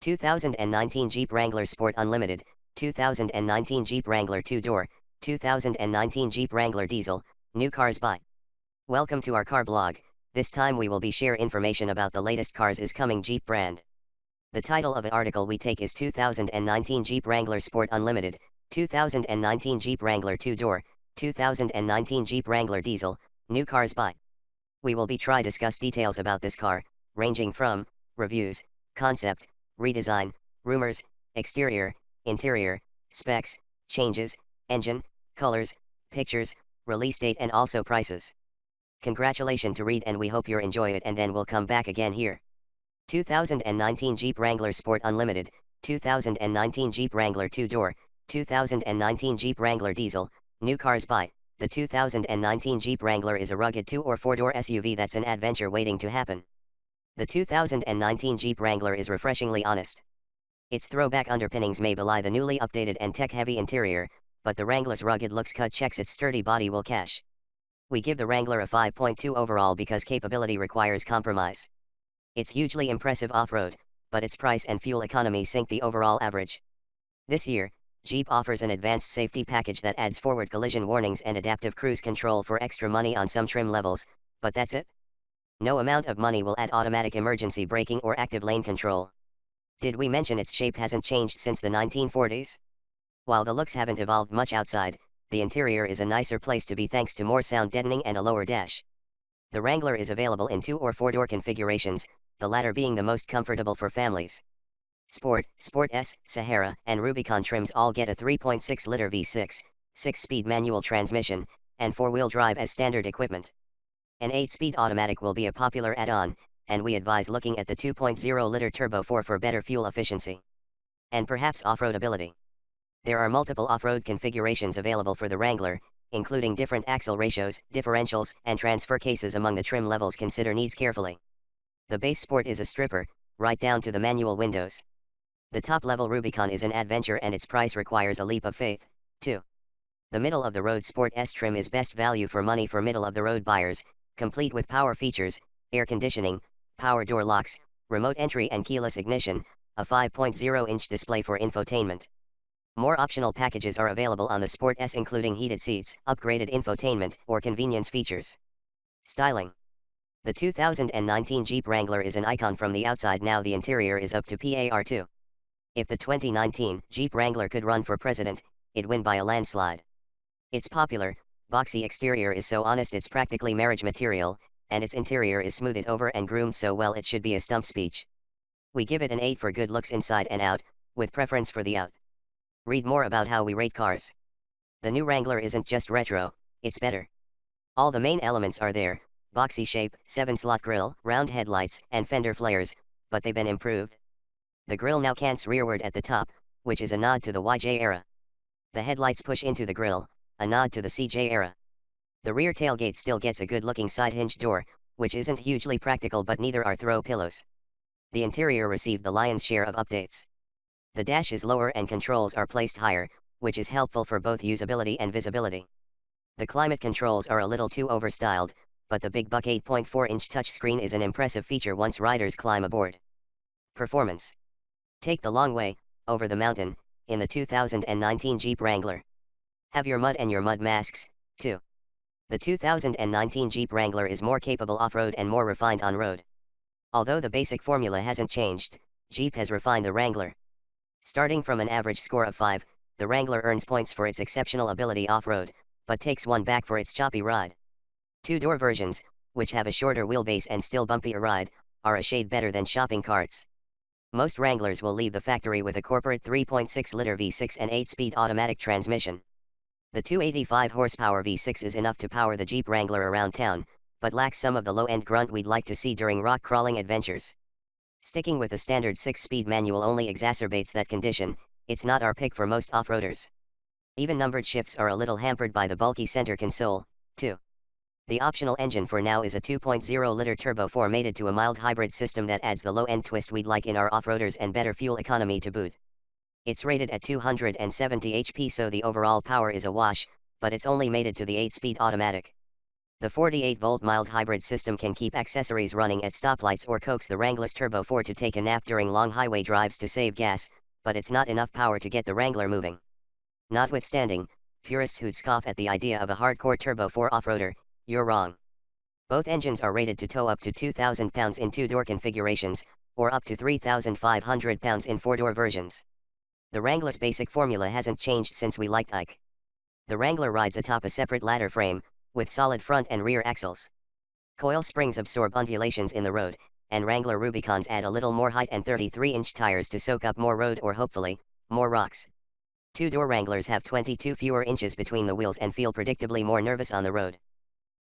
2019 Jeep Wrangler Sport Unlimited, 2019 Jeep Wrangler 2-door, 2019 Jeep Wrangler Diesel, new cars by. Welcome to our car blog. This time we will be share information about the latest cars is coming Jeep brand. The title of an article we take is 2019 Jeep Wrangler Sport Unlimited, 2019 Jeep Wrangler 2-door, 2019 Jeep Wrangler Diesel, new cars by. We will be try discuss details about this car, ranging from reviews, concept, redesign, rumors, exterior, interior, specs, changes, engine, colors, pictures, release date and also prices. Congratulations to read and we hope you enjoy it and then we'll come back again here. 2019 Jeep Wrangler Sport Unlimited, 2019 Jeep Wrangler 2-door, 2019 Jeep Wrangler Diesel, new cars by. The 2019 Jeep Wrangler is a rugged 2- or 4-door SUV that's an adventure waiting to happen. The 2019 Jeep Wrangler is refreshingly honest. Its throwback underpinnings may belie the newly updated and tech-heavy interior, but the Wrangler's rugged looks cut checks its sturdy body will cash. We give the Wrangler a 5.2 overall because capability requires compromise. It's hugely impressive off-road, but its price and fuel economy sink the overall average. This year, Jeep offers an advanced safety package that adds forward collision warnings and adaptive cruise control for extra money on some trim levels, but that's it? No amount of money will add automatic emergency braking or active lane control. Did we mention its shape hasn't changed since the 1940s? While the looks haven't evolved much outside, the interior is a nicer place to be thanks to more sound deadening and a lower dash. The Wrangler is available in 2- or 4-door configurations, the latter being the most comfortable for families. Sport, Sport S, Sahara, and Rubicon trims all get a 3.6-liter V6, 6-speed manual transmission, and 4-wheel drive as standard equipment. An 8-speed automatic will be a popular add-on, and we advise looking at the 2.0-liter Turbo 4 for better fuel efficiency. And perhaps off-roadability. There are multiple off-road configurations available for the Wrangler, including different axle ratios, differentials, and transfer cases among the trim levels. Consider needs carefully. The base Sport is a stripper, right down to the manual windows. The top-level Rubicon is an adventure and its price requires a leap of faith, too. The middle-of-the-road Sport S trim is best value for money for middle-of-the-road buyers, complete with power features, air conditioning, power door locks, remote entry and keyless ignition, a 5.0-inch display for infotainment. More optional packages are available on the Sport S including heated seats, upgraded infotainment, or convenience features. Styling. The 2019 Jeep Wrangler is an icon from the outside. Now the interior is up to par 2. If the 2019 Jeep Wrangler could run for president, it'd win by a landslide. Its popular, boxy exterior is so honest it's practically marriage material, and its interior is smoothed over and groomed so well it should be a stump speech. We give it an 8 for good looks inside and out, with preference for the out. Read more about how we rate cars. The new Wrangler isn't just retro, it's better. All the main elements are there, boxy shape, 7-slot grille, round headlights, and fender flares, but they've been improved. The grille now cants rearward at the top, which is a nod to the YJ era. The headlights push into the grille, a nod to the CJ era. The rear tailgate still gets a good-looking side-hinged door, which isn't hugely practical but neither are throw pillows. The interior received the lion's share of updates. The dash is lower and controls are placed higher, which is helpful for both usability and visibility. The climate controls are a little too overstyled, but the big buck 8.4-inch touchscreen is an impressive feature once riders climb aboard. Performance. Take the long way, over the mountain, in the 2019 Jeep Wrangler. Have your mud and your mud masks, too. The 2019 Jeep Wrangler is more capable off-road and more refined on-road. Although the basic formula hasn't changed, Jeep has refined the Wrangler. Starting from an average score of 5, the Wrangler earns points for its exceptional ability off-road, but takes 1 back for its choppy ride. 2-door versions, which have a shorter wheelbase and still bumpier ride, are a shade better than shopping carts. Most Wranglers will leave the factory with a corporate 3.6-liter V6 and 8-speed automatic transmission. The 285 horsepower V6 is enough to power the Jeep Wrangler around town, but lacks some of the low-end grunt we'd like to see during rock-crawling adventures. Sticking with the standard 6-speed manual only exacerbates that condition. It's not our pick for most off-roaders. Even numbered shifts are a little hampered by the bulky center console, too. The optional engine for now is a 2.0-liter Turbo 4 mated to a mild hybrid system that adds the low-end twist we'd like in our off-roaders and better fuel economy to boot. It's rated at 270 HP so the overall power is a wash, but it's only mated to the 8-speed automatic. The 48-volt mild hybrid system can keep accessories running at stoplights or coax the Wrangler's Turbo 4 to take a nap during long highway drives to save gas, but it's not enough power to get the Wrangler moving. Notwithstanding, purists who'd scoff at the idea of a hardcore Turbo 4 off-roader, you're wrong. Both engines are rated to tow up to 2,000 pounds in two-door configurations, or up to 3,500 pounds in four-door versions. The Wrangler's basic formula hasn't changed since we liked Ike. The Wrangler rides atop a separate ladder frame, with solid front and rear axles. Coil springs absorb undulations in the road, and Wrangler Rubicons add a little more height and 33-inch tires to soak up more road or hopefully, more rocks. Two-door Wranglers have 22 fewer inches between the wheels and feel predictably more nervous on the road.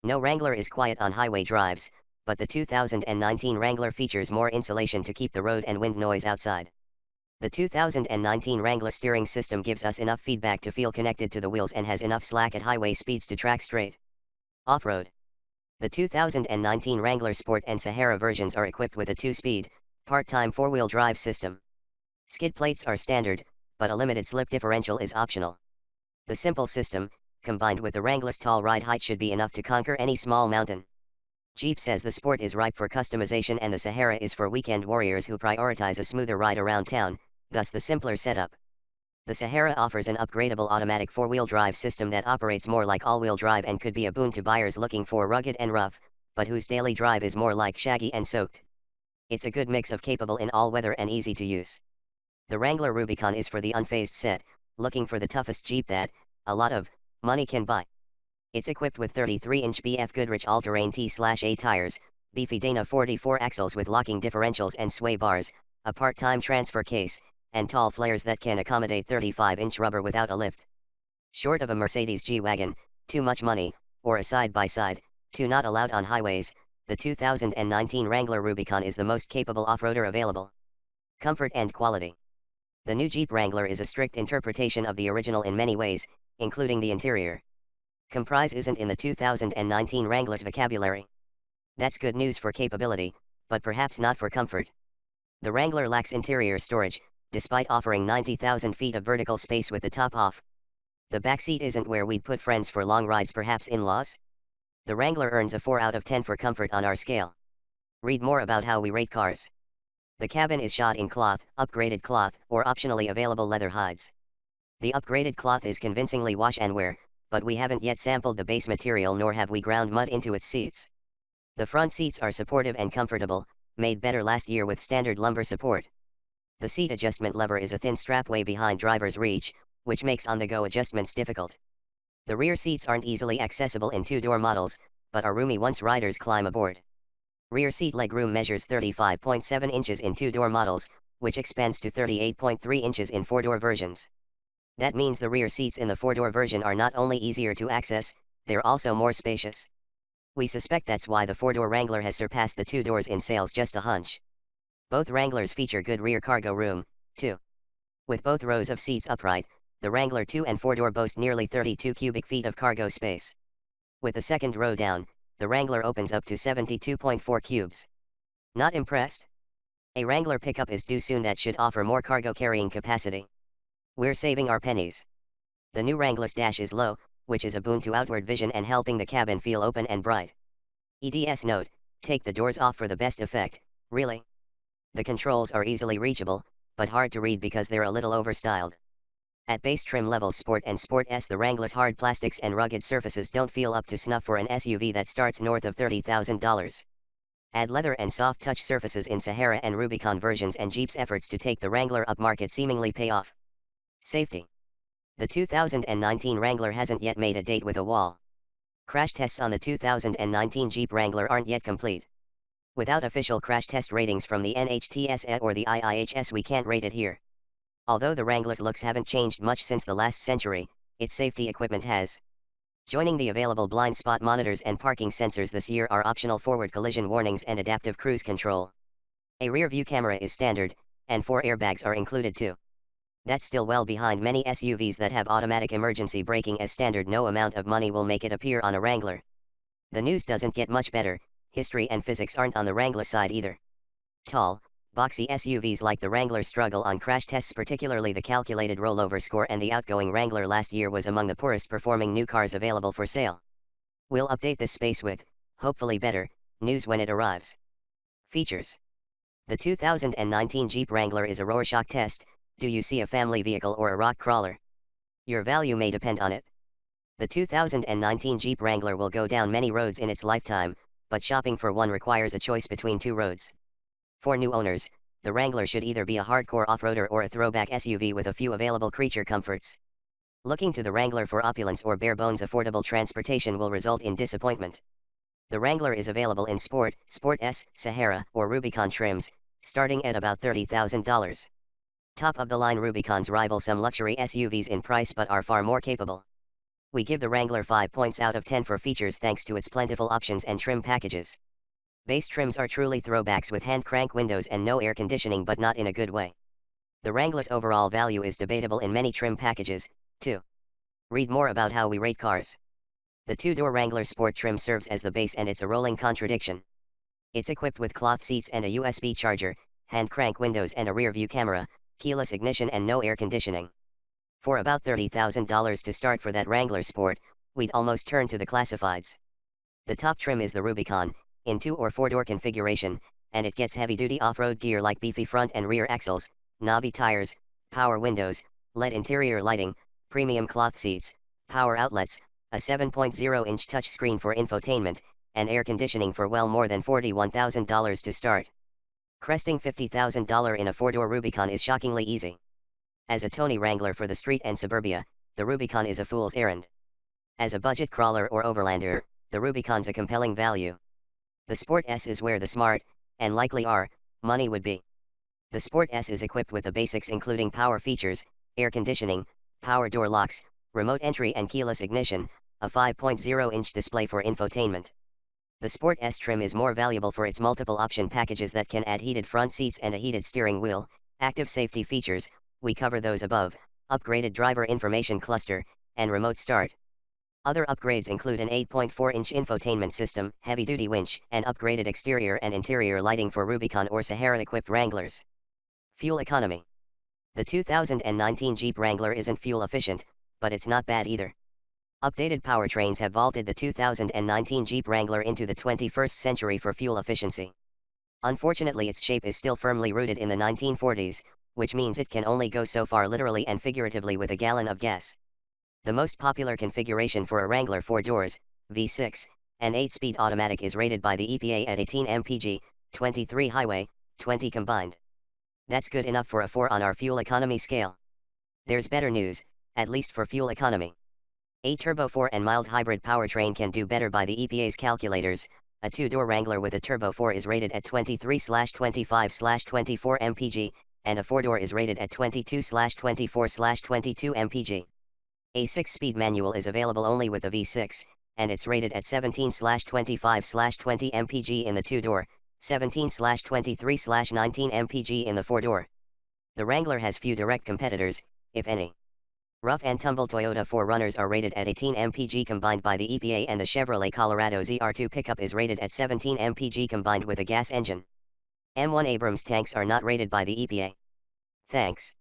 No Wrangler is quiet on highway drives, but the 2019 Wrangler features more insulation to keep the road and wind noise outside. The 2019 Wrangler steering system gives us enough feedback to feel connected to the wheels and has enough slack at highway speeds to track straight. Off-road. The 2019 Wrangler Sport and Sahara versions are equipped with a 2-speed, part-time 4-wheel drive system. Skid plates are standard, but a limited slip differential is optional. The simple system, combined with the Wrangler's tall ride height, should be enough to conquer any small mountain. Jeep says the Sport is ripe for customization and the Sahara is for weekend warriors who prioritize a smoother ride around town, thus the simpler setup. The Sahara offers an upgradable automatic 4-wheel drive system that operates more like all-wheel drive and could be a boon to buyers looking for rugged and rough, but whose daily drive is more like shaggy and soaked. It's a good mix of capable in all weather and easy to use. The Wrangler Rubicon is for the unfazed set, looking for the toughest Jeep that a lot of money can buy. It's equipped with 33-inch BF Goodrich all-terrain T/A tires, beefy Dana 44 axles with locking differentials and sway bars, a part-time transfer case, and tall flares that can accommodate 35-inch rubber without a lift. Short of a Mercedes G-Wagon, too much money, or a side-by-side, two not allowed on highways, the 2019 Wrangler Rubicon is the most capable off-roader available. Comfort and quality. The new Jeep Wrangler is a strict interpretation of the original in many ways, including the interior. Comprise isn't in the 2019 Wrangler's vocabulary. That's good news for capability, but perhaps not for comfort. The Wrangler lacks interior storage, despite offering 90,000 feet of vertical space with the top off. The back seat isn't where we'd put friends for long rides, perhaps in-laws? The Wrangler earns a 4 out of 10 for comfort on our scale. Read more about how we rate cars. The cabin is shod in cloth, upgraded cloth, or optionally available leather hides. The upgraded cloth is convincingly wash and wear, but we haven't yet sampled the base material nor have we ground mud into its seats. The front seats are supportive and comfortable, made better last year with standard lumbar support. The seat adjustment lever is a thin strap way behind driver's reach, which makes on-the-go adjustments difficult. The rear seats aren't easily accessible in two-door models, but are roomy once riders climb aboard. Rear seat legroom measures 35.7 inches in two-door models, which expands to 38.3 inches in four-door versions. That means the rear seats in the four-door version are not only easier to access, they're also more spacious. We suspect that's why the four-door Wrangler has surpassed the two doors in sales. Just a hunch. Both Wranglers feature good rear cargo room, too. With both rows of seats upright, the Wrangler 2 and 4-door boast nearly 32 cubic feet of cargo space. With the second row down, the Wrangler opens up to 72.4 cubes. Not impressed? A Wrangler pickup is due soon that should offer more cargo carrying capacity. We're saving our pennies. The new Wrangler's dash is low, which is a boon to outward vision and helping the cabin feel open and bright. EDS note: take the doors off for the best effect. Really? The controls are easily reachable, but hard to read because they're a little overstyled. At base trim levels Sport and Sport S, the Wrangler's hard plastics and rugged surfaces don't feel up to snuff for an SUV that starts north of $30,000. Add leather and soft touch surfaces in Sahara and Rubicon versions and Jeep's efforts to take the Wrangler upmarket seemingly pay off. Safety. The 2019 Wrangler hasn't yet made a date with a wall. Crash tests on the 2019 Jeep Wrangler aren't yet complete. Without official crash test ratings from the NHTSA or the IIHS, we can't rate it here. Although the Wrangler's looks haven't changed much since the last century, its safety equipment has. Joining the available blind spot monitors and parking sensors this year are optional forward collision warnings and adaptive cruise control. A rear view camera is standard, and 4 airbags are included too. That's still well behind many SUVs that have automatic emergency braking as standard. No amount of money will make it appear on a Wrangler. The news doesn't get much better. History and physics aren't on the Wrangler side either. Tall, boxy SUVs like the Wrangler struggle on crash tests, particularly the calculated rollover score, and the outgoing Wrangler last year was among the poorest performing new cars available for sale. We'll update this space with, hopefully better, news when it arrives. Features. The 2019 Jeep Wrangler is a Rorschach test. Do you see a family vehicle or a rock crawler? Your value may depend on it. The 2019 Jeep Wrangler will go down many roads in its lifetime, but shopping for one requires a choice between two roads. For new owners, the Wrangler should either be a hardcore off-roader or a throwback SUV with a few available creature comforts. Looking to the Wrangler for opulence or bare-bones affordable transportation will result in disappointment. The Wrangler is available in Sport, Sport S, Sahara, or Rubicon trims, starting at about $30,000. Top-of-the-line Rubicons rival some luxury SUVs in price but are far more capable. We give the Wrangler 5 points out of 10 for features thanks to its plentiful options and trim packages. Base trims are truly throwbacks with hand crank windows and no air conditioning, but not in a good way. The Wrangler's overall value is debatable in many trim packages, too. Read more about how we rate cars. The two-door Wrangler Sport trim serves as the base, and it's a rolling contradiction. It's equipped with cloth seats and a USB charger, hand crank windows and a rear-view camera, keyless ignition and no air conditioning. For about $30,000 to start for that Wrangler Sport, we'd almost turn to the classifieds. The top trim is the Rubicon, in 2 or 4-door configuration, and it gets heavy-duty off-road gear like beefy front and rear axles, knobby tires, power windows, LED interior lighting, premium cloth seats, power outlets, a 7.0-inch touchscreen for infotainment, and air conditioning for well more than $41,000 to start. Cresting $50,000 in a 4-door Rubicon is shockingly easy. As a Tony Wrangler for the street and suburbia, the Rubicon is a fool's errand. As a budget crawler or overlander, the Rubicon's a compelling value. The Sport S is where the smart, and likely our, money would be. The Sport S is equipped with the basics including power features, air conditioning, power door locks, remote entry and keyless ignition, a 5.0-inch display for infotainment. The Sport S trim is more valuable for its multiple option packages that can add heated front seats and a heated steering wheel, active safety features, we cover those above, upgraded driver information cluster, and remote start. Other upgrades include an 8.4-inch infotainment system, heavy-duty winch, and upgraded exterior and interior lighting for Rubicon or Sahara-equipped Wranglers. Fuel economy. The 2019 Jeep Wrangler isn't fuel efficient, but it's not bad either. Updated powertrains have vaulted the 2019 Jeep Wrangler into the 21st century for fuel efficiency. Unfortunately, its shape is still firmly rooted in the 1940s, which means it can only go so far literally and figuratively with a gallon of gas. The most popular configuration for a Wrangler 4 doors, V6, and 8-speed automatic is rated by the EPA at 18 mpg, 23 highway, 20 combined. That's good enough for a 4 on our fuel economy scale. There's better news, at least for fuel economy. A turbo 4 and mild hybrid powertrain can do better by the EPA's calculators. A 2-door Wrangler with a turbo 4 is rated at 23/25/24 mpg, and a 4-door is rated at 22/24/22 mpg. A 6-speed manual is available only with the V6, and it's rated at 17/25/20 mpg in the 2-door, 17/23/19 mpg in the 4-door. The Wrangler has few direct competitors, if any. Rough and tumble Toyota 4Runners are rated at 18 mpg combined by the EPA, and the Chevrolet Colorado ZR2 pickup is rated at 17 mpg combined with a gas engine. M1 Abrams tanks are not rated by the EPA. Thanks.